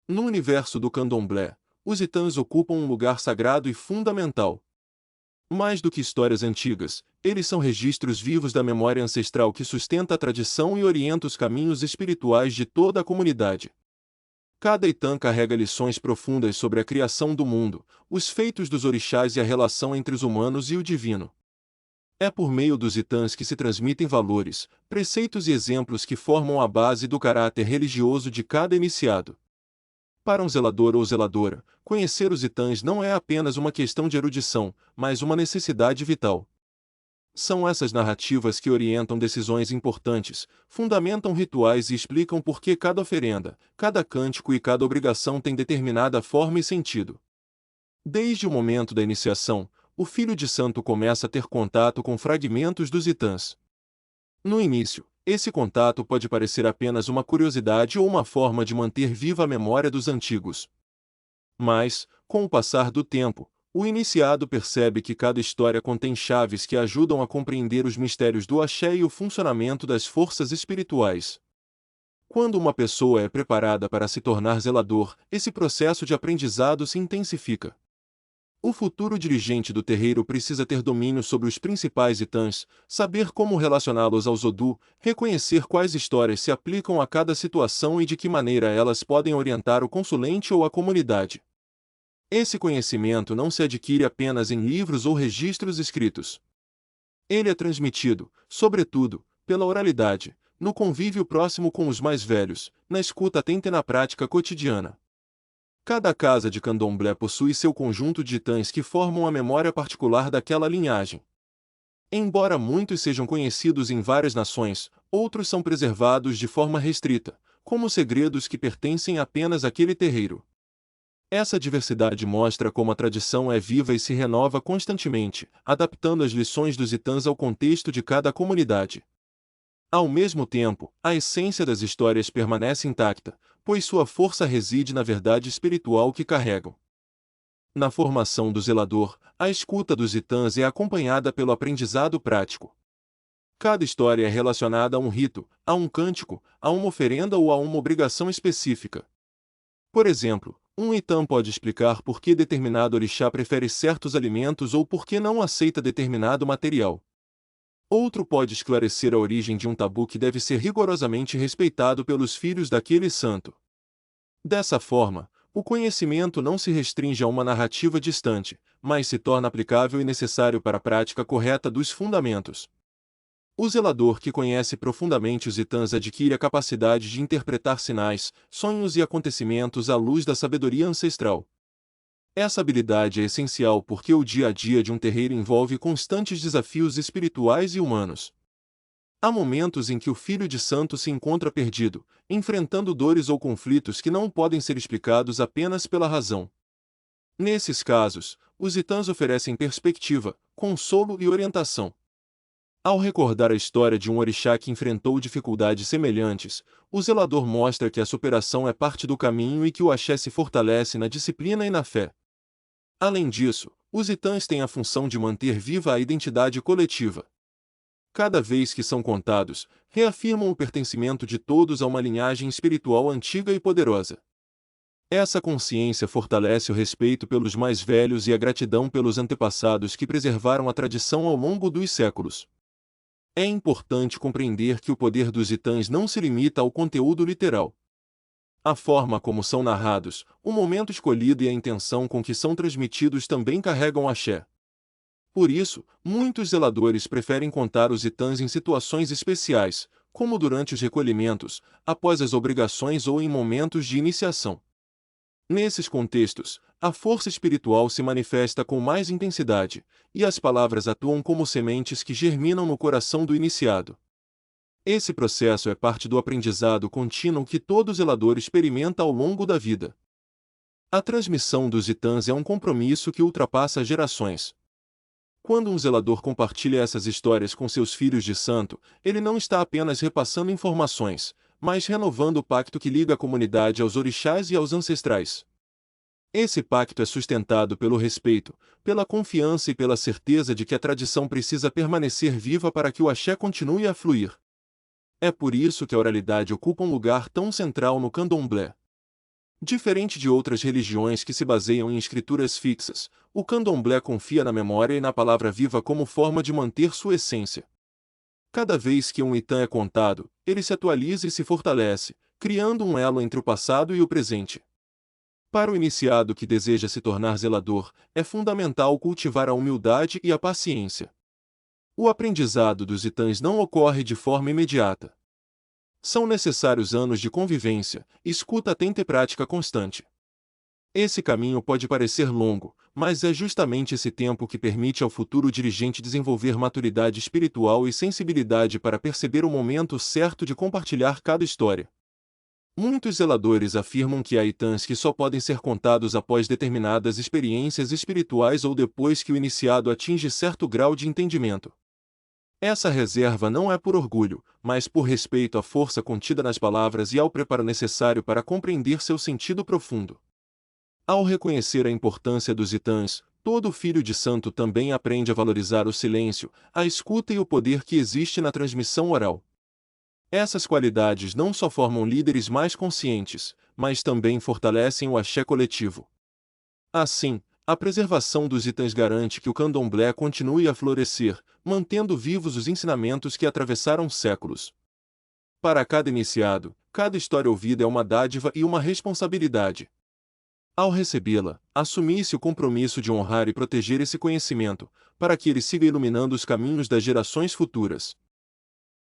No universo do candomblé, os itãs ocupam um lugar sagrado e fundamental. Mais do que histórias antigas, eles são registros vivos da memória ancestral que sustenta a tradição e orienta os caminhos espirituais de toda a comunidade. Cada itã carrega lições profundas sobre a criação do mundo, os feitos dos orixás e a relação entre os humanos e o divino. É por meio dos itãs que se transmitem valores, preceitos e exemplos que formam a base do caráter religioso de cada iniciado. Para um zelador ou zeladora, conhecer os itãs não é apenas uma questão de erudição, mas uma necessidade vital. São essas narrativas que orientam decisões importantes, fundamentam rituais e explicam por que cada oferenda, cada cântico e cada obrigação tem determinada forma e sentido. Desde o momento da iniciação, o filho de santo começa a ter contato com fragmentos dos itãs. No início, esse contato pode parecer apenas uma curiosidade ou uma forma de manter viva a memória dos antigos. Mas, com o passar do tempo, o iniciado percebe que cada história contém chaves que ajudam a compreender os mistérios do axé e o funcionamento das forças espirituais. Quando uma pessoa é preparada para se tornar zelador, esse processo de aprendizado se intensifica. O futuro dirigente do terreiro precisa ter domínio sobre os principais itãs, saber como relacioná-los aos Odu, reconhecer quais histórias se aplicam a cada situação e de que maneira elas podem orientar o consulente ou a comunidade. Esse conhecimento não se adquire apenas em livros ou registros escritos. Ele é transmitido, sobretudo, pela oralidade, no convívio próximo com os mais velhos, na escuta atenta e na prática cotidiana. Cada casa de candomblé possui seu conjunto de itãs que formam a memória particular daquela linhagem. Embora muitos sejam conhecidos em várias nações, outros são preservados de forma restrita, como segredos que pertencem apenas àquele terreiro. Essa diversidade mostra como a tradição é viva e se renova constantemente, adaptando as lições dos itãs ao contexto de cada comunidade. Ao mesmo tempo, a essência das histórias permanece intacta, pois sua força reside na verdade espiritual que carregam. Na formação do zelador, a escuta dos itãs é acompanhada pelo aprendizado prático. Cada história é relacionada a um rito, a um cântico, a uma oferenda ou a uma obrigação específica. Por exemplo, um itã pode explicar por que determinado orixá prefere certos alimentos ou por que não aceita determinado material. Outro pode esclarecer a origem de um tabu que deve ser rigorosamente respeitado pelos filhos daquele santo. Dessa forma, o conhecimento não se restringe a uma narrativa distante, mas se torna aplicável e necessário para a prática correta dos fundamentos. O zelador que conhece profundamente os itãs adquire a capacidade de interpretar sinais, sonhos e acontecimentos à luz da sabedoria ancestral. Essa habilidade é essencial porque o dia a dia de um terreiro envolve constantes desafios espirituais e humanos. Há momentos em que o filho de santo se encontra perdido, enfrentando dores ou conflitos que não podem ser explicados apenas pela razão. Nesses casos, os itãs oferecem perspectiva, consolo e orientação. Ao recordar a história de um orixá que enfrentou dificuldades semelhantes, o zelador mostra que a superação é parte do caminho e que o axé se fortalece na disciplina e na fé. Além disso, os itãs têm a função de manter viva a identidade coletiva. Cada vez que são contados, reafirmam o pertencimento de todos a uma linhagem espiritual antiga e poderosa. Essa consciência fortalece o respeito pelos mais velhos e a gratidão pelos antepassados que preservaram a tradição ao longo dos séculos. É importante compreender que o poder dos itãs não se limita ao conteúdo literal. A forma como são narrados, o momento escolhido e a intenção com que são transmitidos também carregam axé. Por isso, muitos zeladores preferem contar os itãs em situações especiais, como durante os recolhimentos, após as obrigações ou em momentos de iniciação. Nesses contextos, a força espiritual se manifesta com mais intensidade, e as palavras atuam como sementes que germinam no coração do iniciado. Esse processo é parte do aprendizado contínuo que todo zelador experimenta ao longo da vida. A transmissão dos itãs é um compromisso que ultrapassa gerações. Quando um zelador compartilha essas histórias com seus filhos de santo, ele não está apenas repassando informações, mas renovando o pacto que liga a comunidade aos orixás e aos ancestrais. Esse pacto é sustentado pelo respeito, pela confiança e pela certeza de que a tradição precisa permanecer viva para que o axé continue a fluir. É por isso que a oralidade ocupa um lugar tão central no candomblé. Diferente de outras religiões que se baseiam em escrituras fixas, o candomblé confia na memória e na palavra viva como forma de manter sua essência. Cada vez que um Itan é contado, ele se atualiza e se fortalece, criando um elo entre o passado e o presente. Para o iniciado que deseja se tornar zelador, é fundamental cultivar a humildade e a paciência. O aprendizado dos Itãs não ocorre de forma imediata. São necessários anos de convivência, escuta atenta e prática constante. Esse caminho pode parecer longo, mas é justamente esse tempo que permite ao futuro dirigente desenvolver maturidade espiritual e sensibilidade para perceber o momento certo de compartilhar cada história. Muitos zeladores afirmam que há Itãs que só podem ser contados após determinadas experiências espirituais ou depois que o iniciado atinge certo grau de entendimento. Essa reserva não é por orgulho, mas por respeito à força contida nas palavras e ao preparo necessário para compreender seu sentido profundo. Ao reconhecer a importância dos Itãs, todo filho de santo também aprende a valorizar o silêncio, a escuta e o poder que existe na transmissão oral. Essas qualidades não só formam líderes mais conscientes, mas também fortalecem o axé coletivo. Assim, a preservação dos Itãs garante que o candomblé continue a florescer, mantendo vivos os ensinamentos que atravessaram séculos. Para cada iniciado, cada história ouvida é uma dádiva e uma responsabilidade. Ao recebê-la, assumisse o compromisso de honrar e proteger esse conhecimento, para que ele siga iluminando os caminhos das gerações futuras.